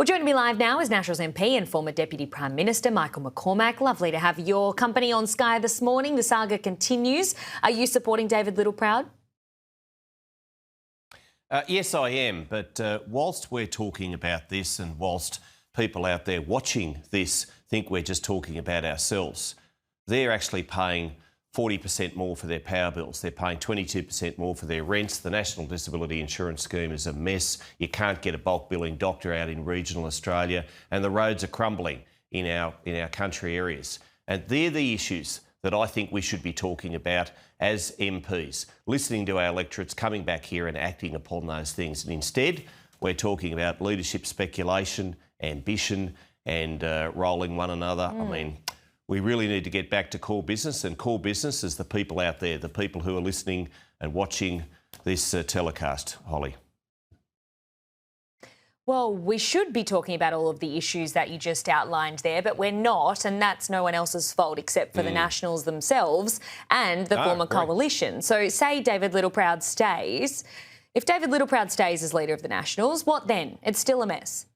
Well, joining me live now is Nationals MP and former Deputy Prime Minister Michael McCormack. Lovely to have your company on Sky this morning. The saga continues. Are you supporting David Littleproud? Yes, I am. But whilst we're talking about this and whilst people out there watching this think we're just talking about ourselves, they're actually paying 40% more for their power bills. They're paying 22% more for their rents. The National Disability Insurance Scheme is a mess. You can't get a bulk billing doctor out in regional Australia, and the roads are crumbling in our country areas. And they're the issues that I think we should be talking about as MPs, listening to our electorates, coming back here and acting upon those things. And instead, we're talking about leadership speculation, ambition, and rolling one another. I mean, we really need to get back to core business, and core business is the people out there, the people who are listening and watching this telecast, Holly. Well, we should be talking about all of the issues that you just outlined there, but we're not, and that's no one else's fault except for the Nationals themselves and the former coalition. So say David Littleproud stays. If David Littleproud stays as leader of the Nationals, what then? It's still a mess.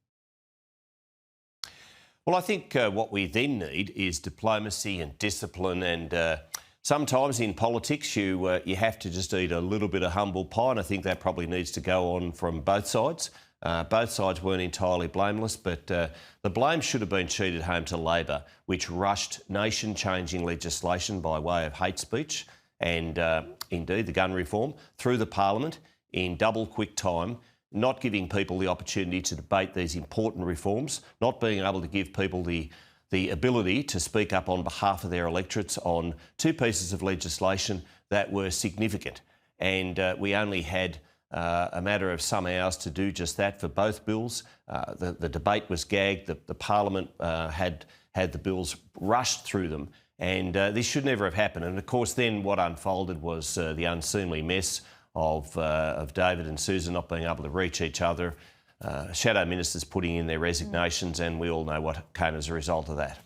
Well, I think what we then need is diplomacy and discipline, and sometimes in politics you have to just eat a little bit of humble pie, and I think that probably needs to go on from both sides. Both sides weren't entirely blameless, but the blame should have been cheated home to Labor, which rushed nation-changing legislation by way of hate speech and indeed the gun reform through the Parliament in double quick time, not giving people the opportunity to debate these important reforms, not being able to give people the ability to speak up on behalf of their electorates on two pieces of legislation that were significant. And we only had a matter of some hours to do just that for both bills. The debate was gagged. The Parliament had the bills rushed through them, and this should never have happened. And of course, then what unfolded was the unseemly mess of David and Susan not being able to reach each other, shadow ministers putting in their resignations, and we all know what came as a result of that.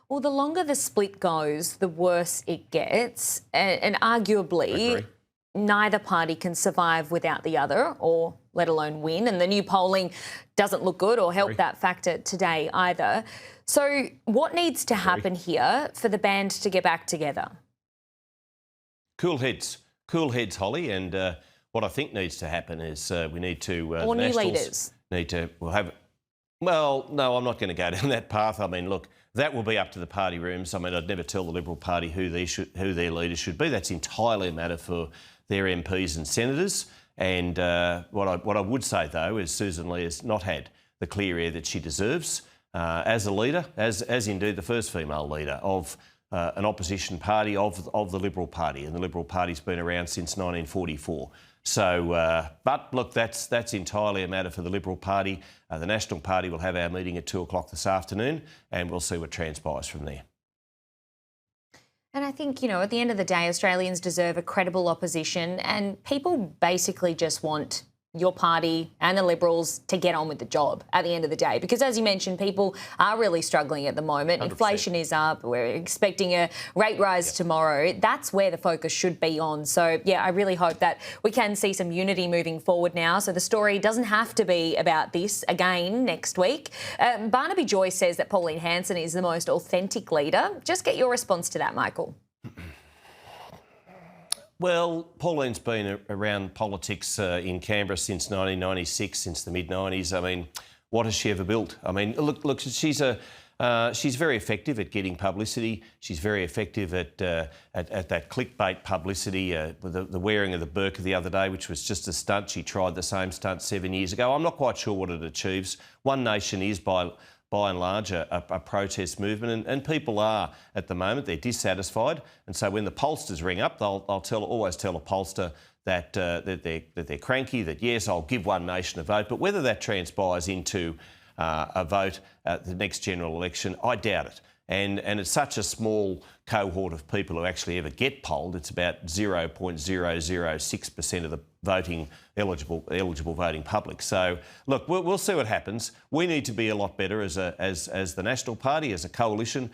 Well, the longer the split goes, the worse it gets, and arguably neither party can survive without the other, or let alone win, and the new polling doesn't look good or help that factor today either. So what needs to happen here for the band to get back together? Cool heads, Holly, and what I think needs to happen is we need to... or new leaders. Need to... Well, no, I'm not going to go down that path. I mean, look, that will be up to the party rooms. I mean, I'd never tell the Liberal Party who their leaders should be. That's entirely a matter for their MPs and senators. And what I would say, though, is Susan Lee has not had the clear air that she deserves as a leader, as indeed the first female leader of an opposition party of the Liberal Party, and the Liberal Party's been around since 1944. So, but look, that's entirely a matter for the Liberal Party. The National Party will have our meeting at 2 o'clock this afternoon, and we'll see what transpires from there. And I think, you know, at the end of the day, Australians deserve a credible opposition, and people basically just want your party and the Liberals to get on with the job at the end of the day. Because as you mentioned, people are really struggling at the moment. 100%. Inflation is up. We're expecting a rate rise tomorrow. That's where the focus should be on. So, yeah, I really hope that we can see some unity moving forward now. So the story doesn't have to be about this again next week. Barnaby Joy says that Pauline Hanson is the most authentic leader. Just get your response to that, Michael. Well, Pauline's been around politics in Canberra since 1996, since the mid-90s. I mean, what has she ever built? I mean, look, she's very effective at getting publicity. She's very effective at that clickbait publicity, with the wearing of the burqa the other day, which was just a stunt. She tried the same stunt 7 years ago. I'm not quite sure what it achieves. One Nation is, by and large, a protest movement, and people are, at the moment, they're dissatisfied. And so when the pollsters ring up, they'll always tell a pollster that they're cranky, that yes, I'll give One Nation a vote, but whether that transpires into a vote at the next general election, I doubt it. And it's such a small cohort of people who actually ever get polled. It's about 0.006% of the eligible voting public. So look, we'll see what happens. We need to be a lot better as the National Party, as a coalition,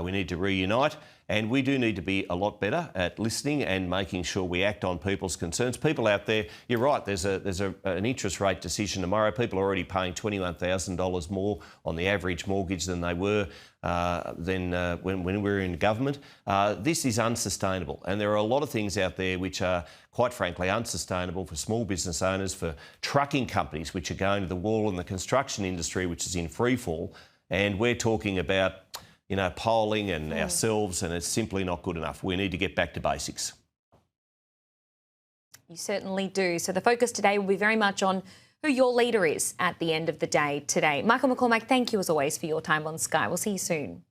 We need to reunite, and we do need to be a lot better at listening and making sure we act on people's concerns. People out there, you're right, there's an interest rate decision tomorrow. People are already paying $21,000 more on the average mortgage than they were when we were in government. This is unsustainable, and there are a lot of things out there which are, quite frankly, unsustainable for small business owners, for trucking companies which are going to the wall, and the construction industry which is in free fall. And we're talking about, you know, polling and ourselves, and it's simply not good enough. We need to get back to basics. You certainly do. So the focus today will be very much on who your leader is at the end of the day today. Michael McCormack, thank you as always for your time on Sky. We'll see you soon.